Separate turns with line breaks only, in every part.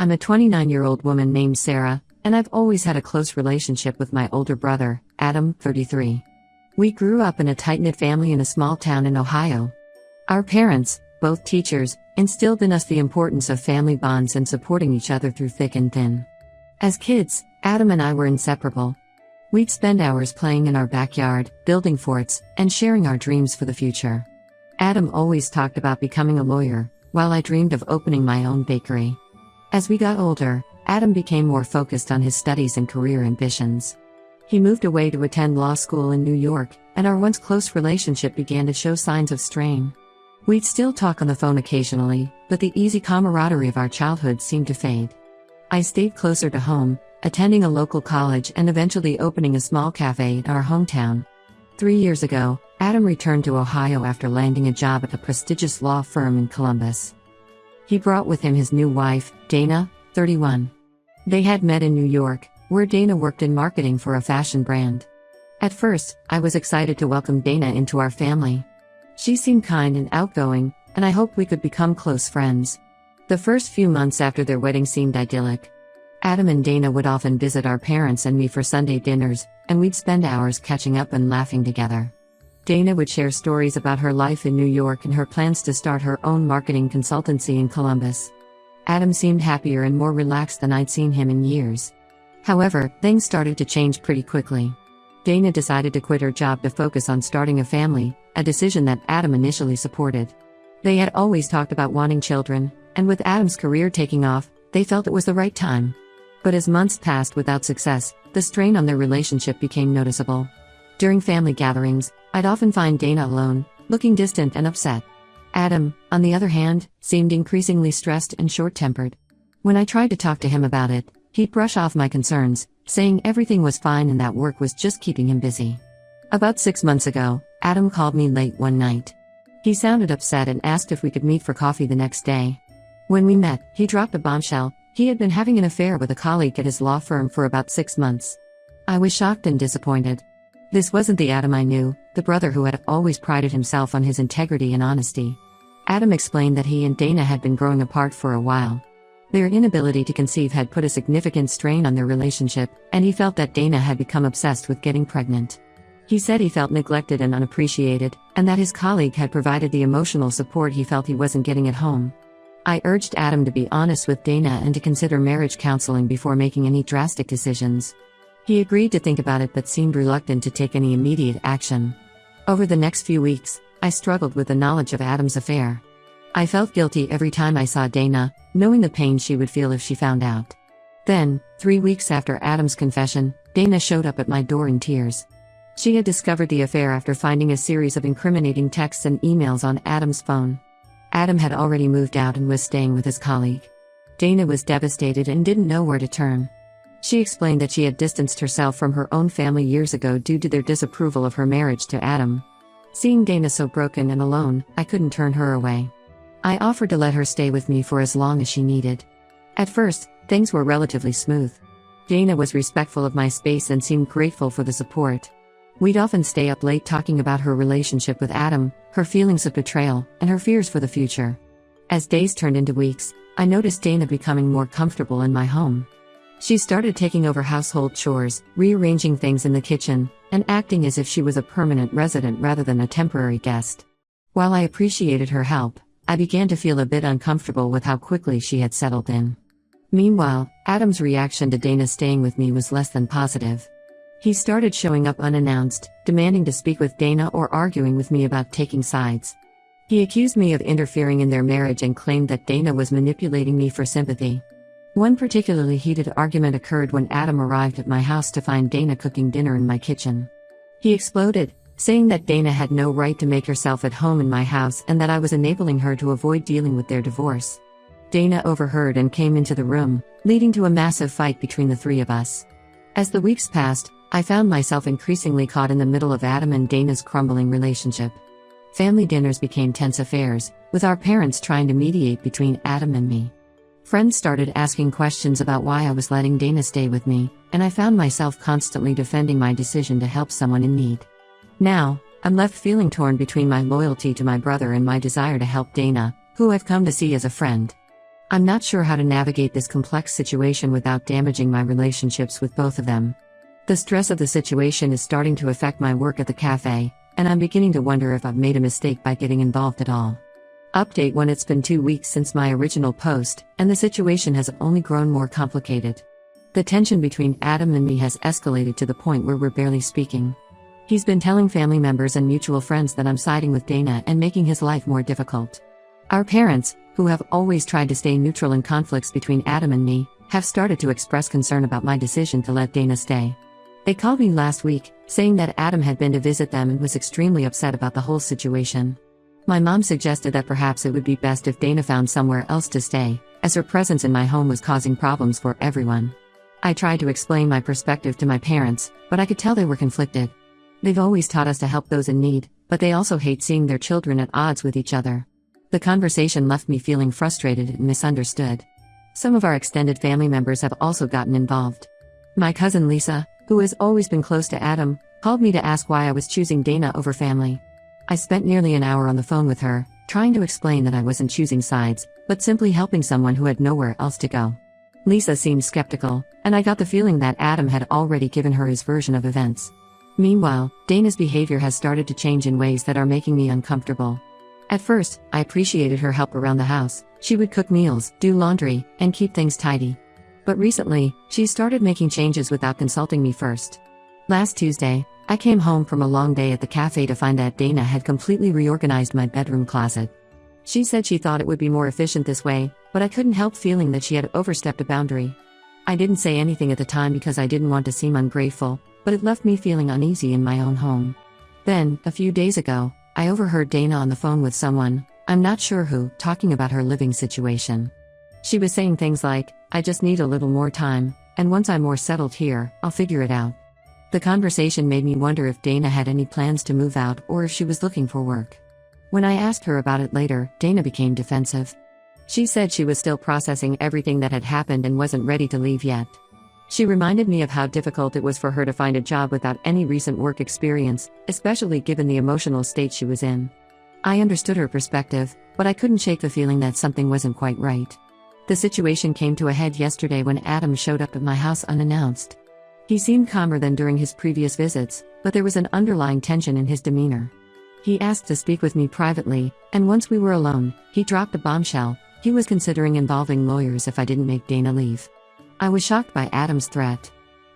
I'm a 29-year-old woman named Sarah, and I've always had a close relationship with my older brother, Adam, 33. We grew up in a tight-knit family in a small town in Ohio. Our parents, both teachers, instilled in us the importance of family bonds and supporting each other through thick and thin. As kids, Adam and I were inseparable. We'd spend hours playing in our backyard, building forts, and sharing our dreams for the future. Adam always talked about becoming a lawyer, while I dreamed of opening my own bakery. As we got older, Adam became more focused on his studies and career ambitions. He moved away to attend law school in New York, and our once close relationship began to show signs of strain. We'd still talk on the phone occasionally, but the easy camaraderie of our childhood seemed to fade. I stayed closer to home, attending a local college and eventually opening a small cafe in our hometown. 3 years ago, Adam returned to Ohio after landing a job at a prestigious law firm in Columbus. He brought with him his new wife, Dana, 31. They had met in New York, where Dana worked in marketing for a fashion brand. At first, I was excited to welcome Dana into our family. She seemed kind and outgoing, and I hoped we could become close friends. The first few months after their wedding seemed idyllic. Adam and Dana would often visit our parents and me for Sunday dinners, and we'd spend hours catching up and laughing together. Dana would share stories about her life in New York and her plans to start her own marketing consultancy in Columbus. Adam seemed happier and more relaxed than I'd seen him in years. However, things started to change pretty quickly. Dana decided to quit her job to focus on starting a family, a decision that Adam initially supported. They had always talked about wanting children, and with Adam's career taking off, they felt it was the right time. But as months passed without success, the strain on their relationship became noticeable. During family gatherings, I'd often find Dana alone, looking distant and upset. Adam, on the other hand, seemed increasingly stressed and short-tempered. When I tried to talk to him about it, he'd brush off my concerns, saying everything was fine and that work was just keeping him busy. About 6 months ago, Adam called me late one night. He sounded upset and asked if we could meet for coffee the next day. When we met, he dropped a bombshell. He had been having an affair with a colleague at his law firm for about 6 months. I was shocked and disappointed. This wasn't the Adam I knew, the brother who had always prided himself on his integrity and honesty. Adam explained that he and Dana had been growing apart for a while. Their inability to conceive had put a significant strain on their relationship, and he felt that Dana had become obsessed with getting pregnant. He said he felt neglected and unappreciated, and that his colleague had provided the emotional support he felt he wasn't getting at home. I urged Adam to be honest with Dana and to consider marriage counseling before making any drastic decisions. He agreed to think about it but seemed reluctant to take any immediate action. Over the next few weeks, I struggled with the knowledge of Adam's affair. I felt guilty every time I saw Dana, knowing the pain she would feel if she found out. Then, 3 weeks after Adam's confession, Dana showed up at my door in tears. She had discovered the affair after finding a series of incriminating texts and emails on Adam's phone. Adam had already moved out and was staying with his colleague. Dana was devastated and didn't know where to turn. She explained that she had distanced herself from her own family years ago due to their disapproval of her marriage to Adam. Seeing Dana so broken and alone, I couldn't turn her away. I offered to let her stay with me for as long as she needed. At first, things were relatively smooth. Dana was respectful of my space and seemed grateful for the support. We'd often stay up late talking about her relationship with Adam, her feelings of betrayal, and her fears for the future. As days turned into weeks, I noticed Dana becoming more comfortable in my home. She started taking over household chores, rearranging things in the kitchen, and acting as if she was a permanent resident rather than a temporary guest. While I appreciated her help, I began to feel a bit uncomfortable with how quickly she had settled in. Meanwhile, Adam's reaction to Dana staying with me was less than positive. He started showing up unannounced, demanding to speak with Dana or arguing with me about taking sides. He accused me of interfering in their marriage and claimed that Dana was manipulating me for sympathy. One particularly heated argument occurred when Adam arrived at my house to find Dana cooking dinner in my kitchen. He exploded, saying that Dana had no right to make herself at home in my house and that I was enabling her to avoid dealing with their divorce. Dana overheard and came into the room, leading to a massive fight between the three of us. As the weeks passed, I found myself increasingly caught in the middle of Adam and Dana's crumbling relationship. Family dinners became tense affairs, with our parents trying to mediate between Adam and me. Friends started asking questions about why I was letting Dana stay with me, and I found myself constantly defending my decision to help someone in need. Now, I'm left feeling torn between my loyalty to my brother and my desire to help Dana, who I've come to see as a friend. I'm not sure how to navigate this complex situation without damaging my relationships with both of them. The stress of the situation is starting to affect my work at the cafe, and I'm beginning to wonder if I've made a mistake by getting involved at all. Update 1: It's been 2 weeks since my original post, and the situation has only grown more complicated. The tension between Adam and me has escalated to the point where we're barely speaking. He's been telling family members and mutual friends that I'm siding with Dana and making his life more difficult. Our parents, who have always tried to stay neutral in conflicts between Adam and me, have started to express concern about my decision to let Dana stay. They called me last week, saying that Adam had been to visit them and was extremely upset about the whole situation. My mom suggested that perhaps it would be best if Dana found somewhere else to stay, as her presence in my home was causing problems for everyone. I tried to explain my perspective to my parents, but I could tell they were conflicted. They've always taught us to help those in need, but they also hate seeing their children at odds with each other. The conversation left me feeling frustrated and misunderstood. Some of our extended family members have also gotten involved. My cousin Lisa, who has always been close to Adam, called me to ask why I was choosing Dana over family. I spent nearly an hour on the phone with her, trying to explain that I wasn't choosing sides, but simply helping someone who had nowhere else to go. Lisa seemed skeptical, and I got the feeling that Adam had already given her his version of events. Meanwhile, Dana's behavior has started to change in ways that are making me uncomfortable. At first, I appreciated her help around the house. She would cook meals, do laundry, and keep things tidy. But recently, she started making changes without consulting me first. Last Tuesday, I came home from a long day at the cafe to find that Dana had completely reorganized my bedroom closet. She said she thought it would be more efficient this way, but I couldn't help feeling that she had overstepped a boundary. I didn't say anything at the time because I didn't want to seem ungrateful, but it left me feeling uneasy in my own home. Then, a few days ago, I overheard Dana on the phone with someone, I'm not sure who, talking about her living situation. She was saying things like, "I just need a little more time, and once I'm more settled here, I'll figure it out." The conversation made me wonder if Dana had any plans to move out or if she was looking for work. When I asked her about it later, Dana became defensive. She said she was still processing everything that had happened and wasn't ready to leave yet. She reminded me of how difficult it was for her to find a job without any recent work experience, especially given the emotional state she was in. I understood her perspective, but I couldn't shake the feeling that something wasn't quite right. The situation came to a head yesterday when Adam showed up at my house unannounced. He seemed calmer than during his previous visits, but there was an underlying tension in his demeanor. He asked to speak with me privately, and once we were alone, he dropped a bombshell. He was considering involving lawyers if I didn't make Dana leave. I was shocked by Adam's threat.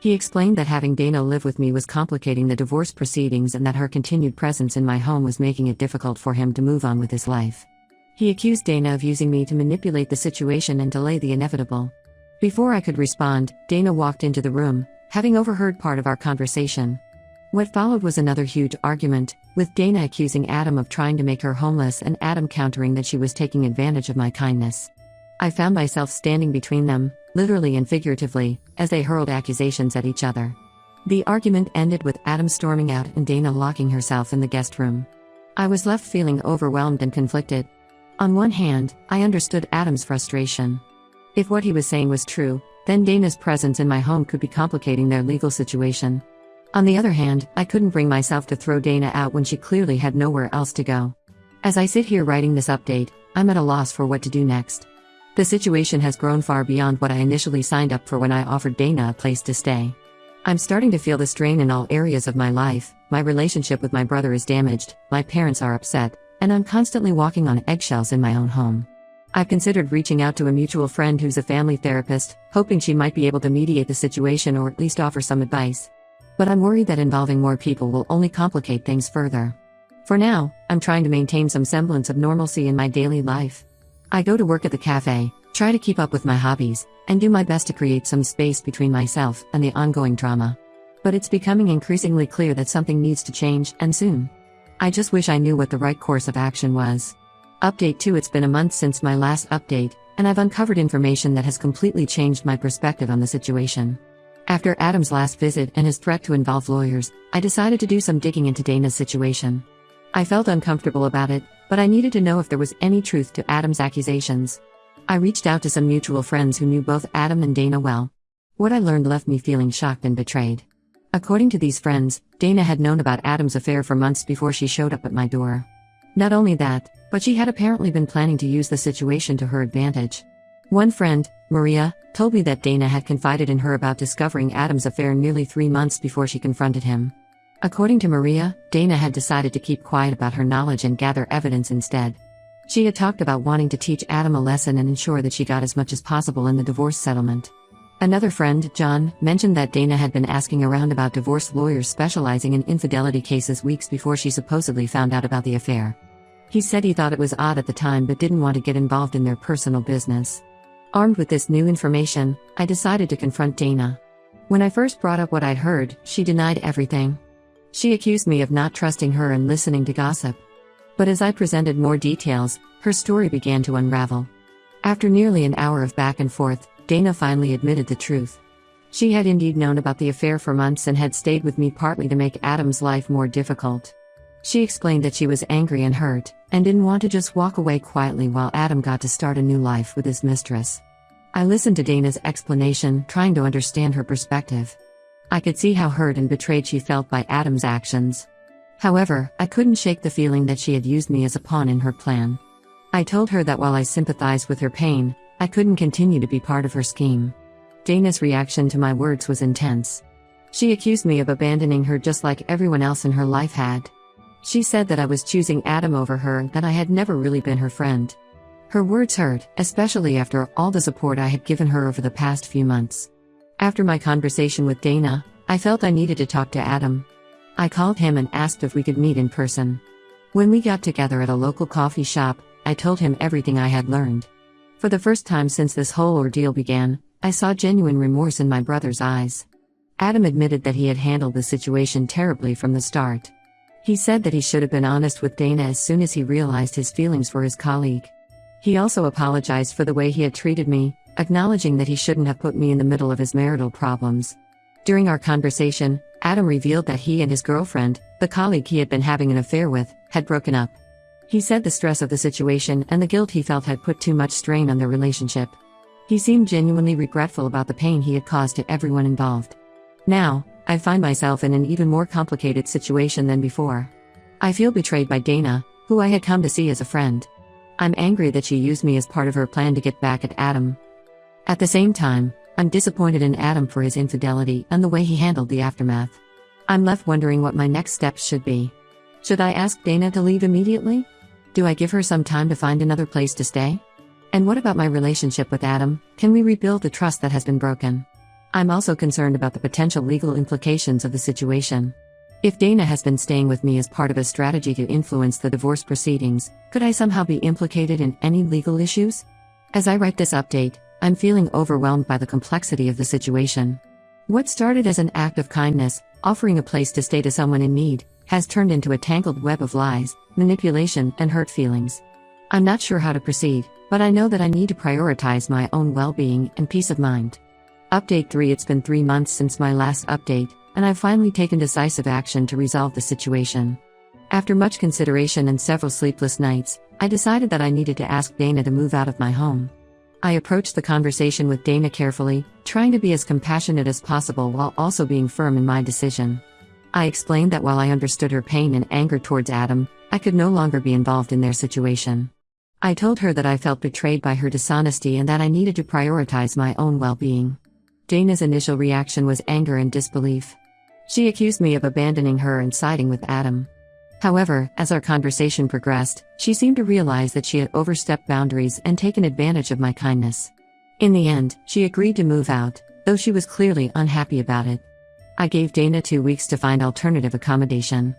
He explained that having Dana live with me was complicating the divorce proceedings and that her continued presence in my home was making it difficult for him to move on with his life. He accused Dana of using me to manipulate the situation and delay the inevitable. Before I could respond, Dana walked into the room, having overheard part of our conversation. What followed was another huge argument, with Dana accusing Adam of trying to make her homeless and Adam countering that she was taking advantage of my kindness. I found myself standing between them, literally and figuratively, as they hurled accusations at each other. The argument ended with Adam storming out and Dana locking herself in the guest room. I was left feeling overwhelmed and conflicted. On one hand, I understood Adam's frustration. If what he was saying was true, then Dana's presence in my home could be complicating their legal situation. On the other hand, I couldn't bring myself to throw Dana out when she clearly had nowhere else to go. As I sit here writing this update, I'm at a loss for what to do next. The situation has grown far beyond what I initially signed up for when I offered Dana a place to stay. I'm starting to feel the strain in all areas of my life. My relationship with my brother is damaged, my parents are upset, and I'm constantly walking on eggshells in my own home. I've considered reaching out to a mutual friend who's a family therapist, hoping she might be able to mediate the situation or at least offer some advice. But I'm worried that involving more people will only complicate things further. For now, I'm trying to maintain some semblance of normalcy in my daily life. I go to work at the cafe, try to keep up with my hobbies, and do my best to create some space between myself and the ongoing drama. But it's becoming increasingly clear that something needs to change, and soon. I just wish I knew what the right course of action was. Update 2: It's been a month since my last update, and I've uncovered information that has completely changed my perspective on the situation. After Adam's last visit and his threat to involve lawyers, I decided to do some digging into Dana's situation. I felt uncomfortable about it, but I needed to know if there was any truth to Adam's accusations. I reached out to some mutual friends who knew both Adam and Dana well. What I learned left me feeling shocked and betrayed. According to these friends, Dana had known about Adam's affair for months before she showed up at my door. Not only that, but she had apparently been planning to use the situation to her advantage. One friend, Maria, told me that Dana had confided in her about discovering Adam's affair nearly 3 months before she confronted him. According to Maria, Dana had decided to keep quiet about her knowledge and gather evidence instead. She had talked about wanting to teach Adam a lesson and ensure that she got as much as possible in the divorce settlement. Another friend, John, mentioned that Dana had been asking around about divorce lawyers specializing in infidelity cases weeks before she supposedly found out about the affair. He said he thought it was odd at the time but didn't want to get involved in their personal business. Armed with this new information, I decided to confront Dana. When I first brought up what I'd heard, she denied everything. She accused me of not trusting her and listening to gossip. But as I presented more details, her story began to unravel. After nearly an hour of back and forth, Dana finally admitted the truth. She had indeed known about the affair for months and had stayed with me partly to make Adam's life more difficult. She explained that she was angry and hurt, and didn't want to just walk away quietly while Adam got to start a new life with his mistress. I listened to Dana's explanation, trying to understand her perspective. I could see how hurt and betrayed she felt by Adam's actions. However, I couldn't shake the feeling that she had used me as a pawn in her plan. I told her that while I sympathized with her pain, I couldn't continue to be part of her scheme. Dana's reaction to my words was intense. She accused me of abandoning her just like everyone else in her life had. She said that I was choosing Adam over her, that I had never really been her friend. Her words hurt, especially after all the support I had given her over the past few months. After my conversation with Dana, I felt I needed to talk to Adam. I called him and asked if we could meet in person. When we got together at a local coffee shop, I told him everything I had learned. For the first time since this whole ordeal began, I saw genuine remorse in my brother's eyes. Adam admitted that he had handled the situation terribly from the start. He said that he should have been honest with Dana as soon as he realized his feelings for his colleague. He also apologized for the way he had treated me, acknowledging that he shouldn't have put me in the middle of his marital problems. During our conversation, Adam revealed that he and his girlfriend, the colleague he had been having an affair with, had broken up. He said the stress of the situation and the guilt he felt had put too much strain on their relationship. He seemed genuinely regretful about the pain he had caused to everyone involved. Now, I find myself in an even more complicated situation than before. I feel betrayed by Dana, who I had come to see as a friend. I'm angry that she used me as part of her plan to get back at Adam. At the same time, I'm disappointed in Adam for his infidelity and the way he handled the aftermath. I'm left wondering what my next steps should be. Should I ask Dana to leave immediately? Do I give her some time to find another place to stay? And what about my relationship with Adam? Can we rebuild the trust that has been broken? I'm also concerned about the potential legal implications of the situation. If Dana has been staying with me as part of a strategy to influence the divorce proceedings, could I somehow be implicated in any legal issues? As I write this update, I'm feeling overwhelmed by the complexity of the situation. What started as an act of kindness, offering a place to stay to someone in need, has turned into a tangled web of lies, manipulation, and hurt feelings. I'm not sure how to proceed, but I know that I need to prioritize my own well-being and peace of mind. Update 3. It's been 3 months since my last update, and I've finally taken decisive action to resolve the situation. After much consideration and several sleepless nights, I decided that I needed to ask Dana to move out of my home. I approached the conversation with Dana carefully, trying to be as compassionate as possible while also being firm in my decision. I explained that while I understood her pain and anger towards Adam, I could no longer be involved in their situation. I told her that I felt betrayed by her dishonesty and that I needed to prioritize my own well-being. Dana's initial reaction was anger and disbelief. She accused me of abandoning her and siding with Adam. However, as our conversation progressed, she seemed to realize that she had overstepped boundaries and taken advantage of my kindness. In the end, she agreed to move out, though she was clearly unhappy about it. I gave Dana 2 weeks to find alternative accommodation.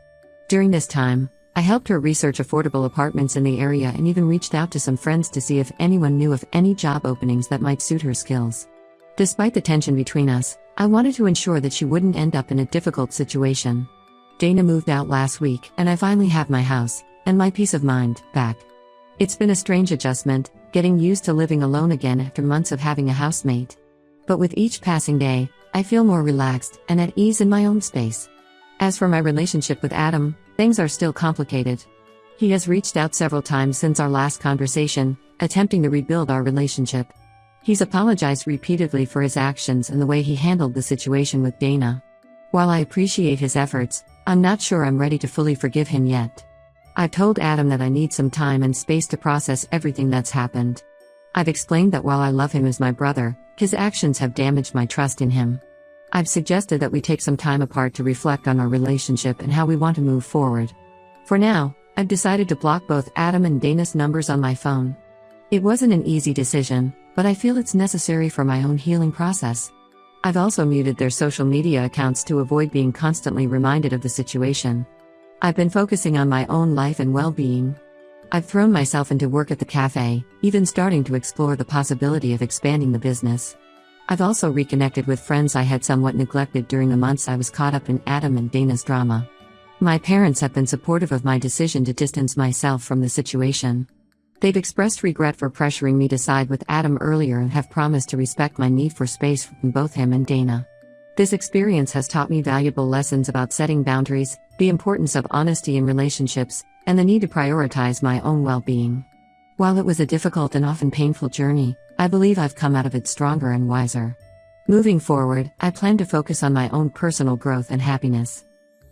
During this time, I helped her research affordable apartments in the area and even reached out to some friends to see if anyone knew of any job openings that might suit her skills. Despite the tension between us, I wanted to ensure that she wouldn't end up in a difficult situation. Dana moved out last week, and I finally have my house, and my peace of mind, back. It's been a strange adjustment, getting used to living alone again after months of having a housemate. But with each passing day, I feel more relaxed and at ease in my own space. As for my relationship with Adam, things are still complicated. He has reached out several times since our last conversation, attempting to rebuild our relationship. He's apologized repeatedly for his actions and the way he handled the situation with Dana. While I appreciate his efforts, I'm not sure I'm ready to fully forgive him yet. I've told Adam that I need some time and space to process everything that's happened. I've explained that while I love him as my brother, his actions have damaged my trust in him. I've suggested that we take some time apart to reflect on our relationship and how we want to move forward. For now, I've decided to block both Adam and Dana's numbers on my phone. It wasn't an easy decision, but I feel it's necessary for my own healing process. I've also muted their social media accounts to avoid being constantly reminded of the situation. I've been focusing on my own life and well-being. I've thrown myself into work at the cafe, even starting to explore the possibility of expanding the business. I've also reconnected with friends I had somewhat neglected during the months I was caught up in Adam and Dana's drama. My parents have been supportive of my decision to distance myself from the situation. They've expressed regret for pressuring me to side with Adam earlier and have promised to respect my need for space from both him and Dana. This experience has taught me valuable lessons about setting boundaries, the importance of honesty in relationships, and the need to prioritize my own well-being. While it was a difficult and often painful journey, I believe I've come out of it stronger and wiser. Moving forward, I plan to focus on my own personal growth and happiness.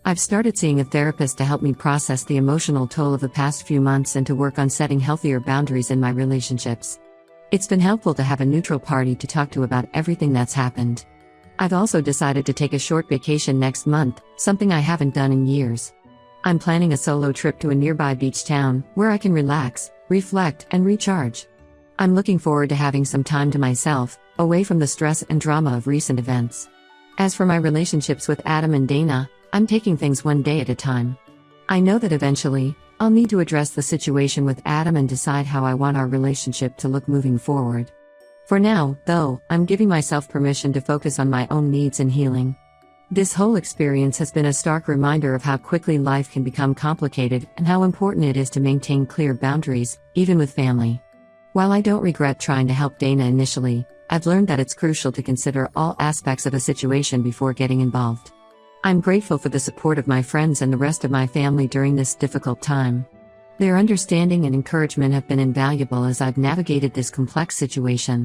I've started seeing a therapist to help me process the emotional toll of the past few months and to work on setting healthier boundaries in my relationships. It's been helpful to have a neutral party to talk to about everything that's happened. I've also decided to take a short vacation next month, something I haven't done in years. I'm planning a solo trip to a nearby beach town, where I can relax, reflect, and recharge. I'm looking forward to having some time to myself, away from the stress and drama of recent events. As for my relationships with Adam and Dana, I'm taking things one day at a time. I know that eventually, I'll need to address the situation with Adam and decide how I want our relationship to look moving forward. For now, though, I'm giving myself permission to focus on my own needs and healing. This whole experience has been a stark reminder of how quickly life can become complicated and how important it is to maintain clear boundaries, even with family. While I don't regret trying to help Dana initially, I've learned that it's crucial to consider all aspects of a situation before getting involved. I'm grateful for the support of my friends and the rest of my family during this difficult time. Their understanding and encouragement have been invaluable as I've navigated this complex situation.